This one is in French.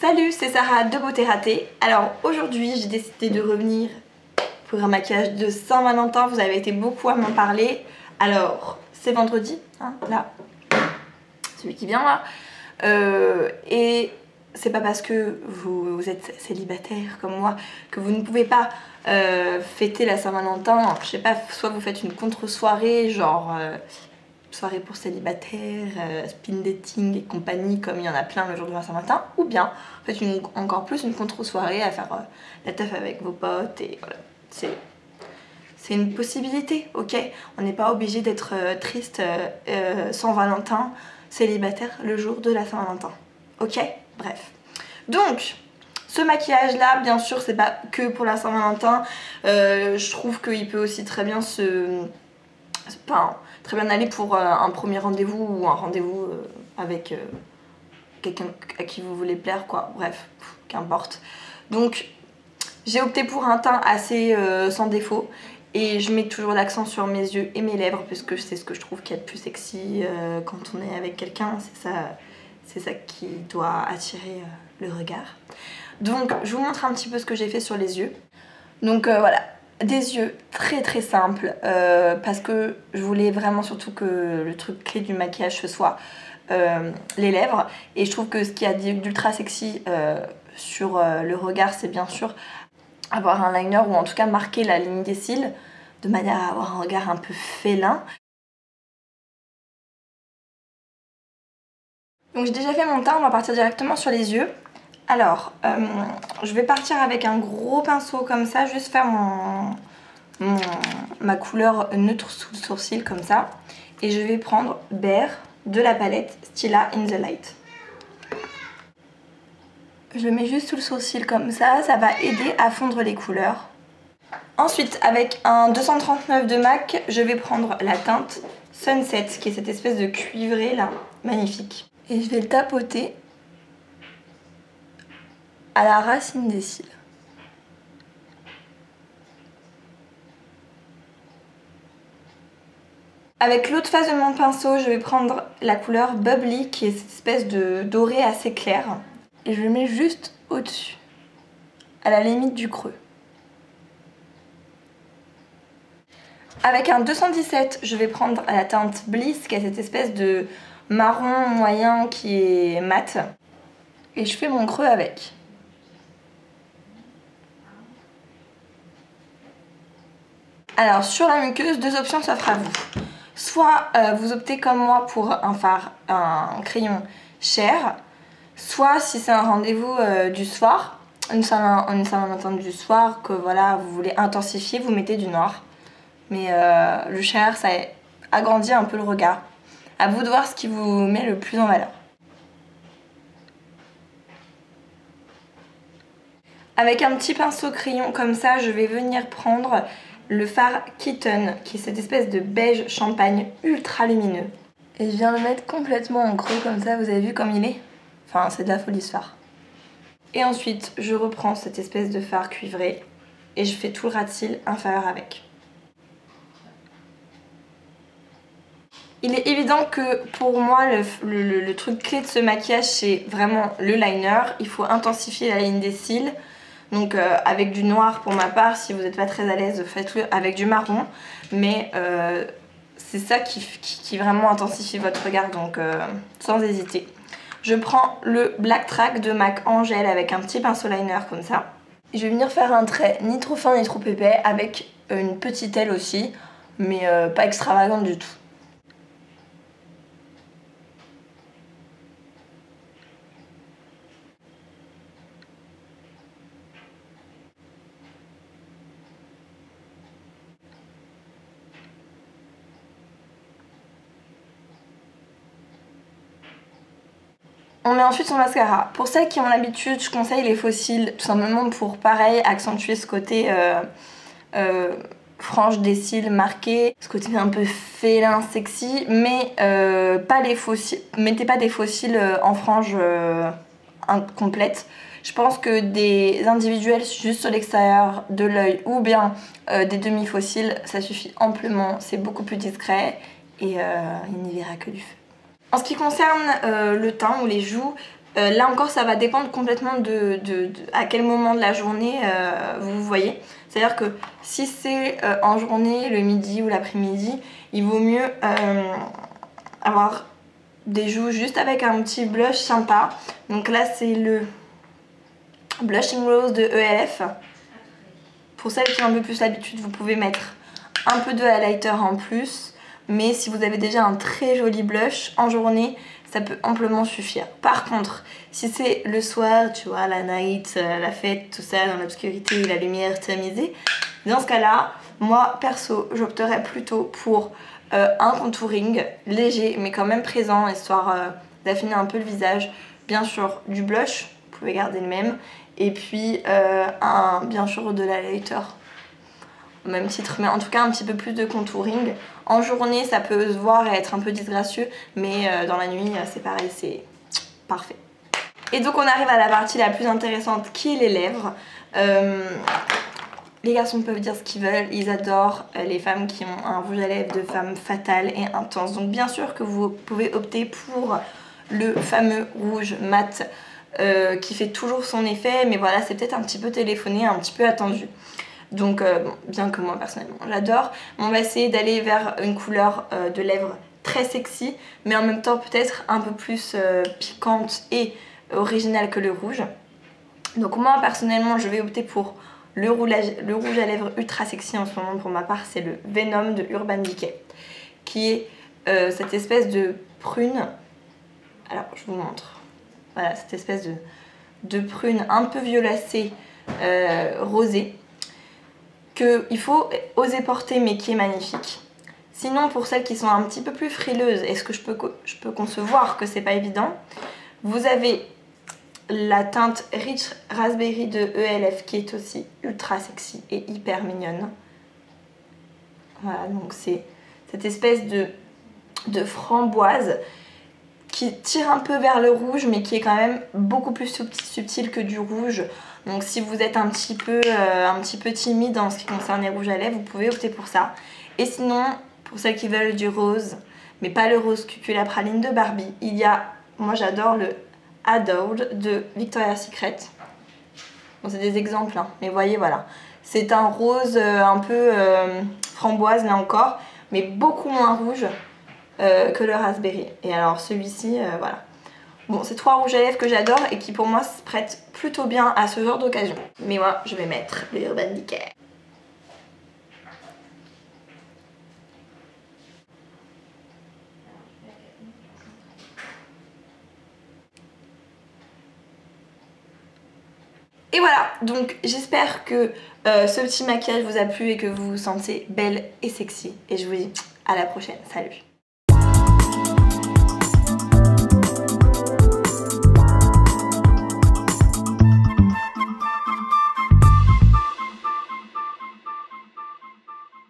Salut, c'est Sarah de Beauté Ratée. Alors aujourd'hui j'ai décidé de revenir pour un maquillage de Saint-Valentin. Vous avez été beaucoup à m'en parler. Alors c'est vendredi, hein, là, celui qui vient là. Et c'est pas parce que vous êtes célibataire comme moi que vous ne pouvez pas fêter la Saint-Valentin. Je sais pas, soit vous faites une contre-soirée, genre soirée pour célibataires, speed dating et compagnie, comme il y en a plein le jour de la Saint-Valentin, ou bien faites encore plus une contre-soirée à faire la teuf avec vos potes, et voilà. C'est une possibilité, ok? On n'est pas obligé d'être triste sans Valentin, célibataire le jour de la Saint-Valentin, ok? Bref. Donc, ce maquillage là, bien sûr, c'est pas que pour la Saint-Valentin. Je trouve qu'il peut aussi très bien très bien aller pour un premier rendez-vous ou un rendez-vous avec quelqu'un à qui vous voulez plaire, quoi. Bref, qu'importe. Donc, j'ai opté pour un teint assez sans défaut. Et je mets toujours l'accent sur mes yeux et mes lèvres, puisque c'est ce que je trouve qu'il y a de plus sexy quand on est avec quelqu'un. C'est ça qui doit attirer le regard. Donc, je vous montre un petit peu ce que j'ai fait sur les yeux. Donc voilà, des yeux très très simples, parce que je voulais vraiment surtout que le truc clé du maquillage ce soit les lèvres. Et je trouve que ce qu'il y a d'ultra sexy sur le regard, c'est bien sûr avoir un liner, ou en tout cas marquer la ligne des cils de manière à avoir un regard un peu félin. Donc j'ai déjà fait mon teint, on va partir directement sur les yeux. Alors, je vais partir avec un gros pinceau comme ça, juste faire ma couleur neutre sous le sourcil comme ça. Et je vais prendre Bare de la palette Stila in the Light. Je le mets juste sous le sourcil comme ça va aider à fondre les couleurs. Ensuite, avec un 239 de MAC, je vais prendre la teinte Sunset, qui est cette espèce de cuivré là, magnifique. Et je vais le tapoter à la racine des cils. Avec l'autre face de mon pinceau, je vais prendre la couleur Bubbly, qui est cette espèce de doré assez clair. Et je le mets juste au-dessus, à la limite du creux. Avec un 217, je vais prendre la teinte Bliss, qui est cette espèce de marron moyen qui est mat. Et je fais mon creux avec. Alors sur la muqueuse, deux options s'offrent à vous. Soit vous optez comme moi pour un crayon Cher, soit si c'est un rendez-vous du soir, une Saint-Valentin du soir, que voilà, vous voulez intensifier, vous mettez du noir. Mais le Cher, ça agrandit un peu le regard. À vous de voir ce qui vous met le plus en valeur. Avec un petit pinceau crayon comme ça, je vais venir prendre le fard Kitten, qui est cette espèce de beige champagne ultra lumineux. Et je viens le mettre complètement en creux comme ça, vous avez vu comme il est? Enfin, c'est de la folie ce fard. Et ensuite, je reprends cette espèce de fard cuivré et je fais tout le ras de cils inférieur avec. Il est évident que pour moi, le truc clé de ce maquillage, c'est vraiment le liner. Il faut intensifier la ligne des cils. Donc avec du noir pour ma part, si vous n'êtes pas très à l'aise, faites-le avec du marron. Mais c'est ça qui vraiment intensifie votre regard, donc sans hésiter. Je prends le Black Track de MAC Angel avec un petit pinceau liner comme ça. Et je vais venir faire un trait ni trop fin ni trop épais, avec une petite aile aussi, mais pas extravagante du tout. On met ensuite son mascara. Pour celles qui ont l'habitude, je conseille les faux cils, tout simplement pour, pareil, accentuer ce côté frange des cils marqués, ce côté un peu félin, sexy, mais pas les faux cils. Mettez pas des faux cils en frange complète. Je pense que des individuels juste sur l'extérieur de l'œil ou bien des demi-faux cils, ça suffit amplement, c'est beaucoup plus discret et il n'y verra que du feu. En ce qui concerne le teint ou les joues, Là encore ça va dépendre complètement de à quel moment de la journée vous voyez. C'est-à-dire que si c'est en journée, le midi ou l'après-midi, il vaut mieux avoir des joues juste avec un petit blush sympa. Donc là c'est le Blushing Rose de ELF. Pour celles qui ont un peu plus l'habitude, vous pouvez mettre un peu de highlighter en plus. Mais si vous avez déjà un très joli blush en journée, ça peut amplement suffire. Par contre, si c'est le soir, tu vois, la night, la fête, tout ça, dans l'obscurité, la lumière tamisée, dans ce cas-là, moi, perso, j'opterais plutôt pour un contouring léger, mais quand même présent, histoire d'affiner un peu le visage. Bien sûr, du blush, vous pouvez garder le même. Et puis, bien sûr, de l'highlighter au même titre, mais en tout cas un petit peu plus de contouring. En journée ça peut se voir et être un peu disgracieux, mais dans la nuit c'est pareil, c'est parfait. Et donc on arrive à la partie la plus intéressante qui est les lèvres. Les garçons peuvent dire ce qu'ils veulent, ils adorent les femmes qui ont un rouge à lèvres de femme fatale et intense. Donc bien sûr que vous pouvez opter pour le fameux rouge mat qui fait toujours son effet, mais voilà, c'est peut-être un petit peu téléphoné, un petit peu attendu. Donc bien que moi personnellement j'adore, on va essayer d'aller vers une couleur de lèvres très sexy, mais en même temps peut-être un peu plus piquante et originale que le rouge. Donc moi personnellement je vais opter pour le rouge à lèvres ultra sexy en ce moment. Pour ma part c'est le Venom de Urban Decay, qui est cette espèce de prune. Alors je vous montre, voilà, cette espèce de prune un peu violacée, rosée, qu'il faut oser porter mais qui est magnifique. Sinon pour celles qui sont un petit peu plus frileuses, et ce que je peux concevoir que c'est pas évident, vous avez la teinte Rich Raspberry de ELF qui est aussi ultra sexy et hyper mignonne. Voilà, donc c'est cette espèce de framboise qui tire un peu vers le rouge mais qui est quand même beaucoup plus subtil que du rouge. Donc si vous êtes un petit peu timide en ce qui concerne les rouges à lèvres, vous pouvez opter pour ça. Et sinon, pour celles qui veulent du rose, mais pas le rose cucul à praline de Barbie, il y a, moi j'adore le Adored de Victoria's Secret. Bon, c'est des exemples, hein, mais voyez, voilà. C'est un rose un peu framboise là encore, mais beaucoup moins rouge que le raspberry. Et alors celui-ci, voilà. Bon, c'est trois rouges à lèvres que j'adore et qui pour moi se prêtent plutôt bien à ce genre d'occasion. Mais moi, je vais mettre le Urban Decay. Et voilà, donc j'espère que ce petit maquillage vous a plu et que vous vous sentez belle et sexy. Et je vous dis à la prochaine, salut!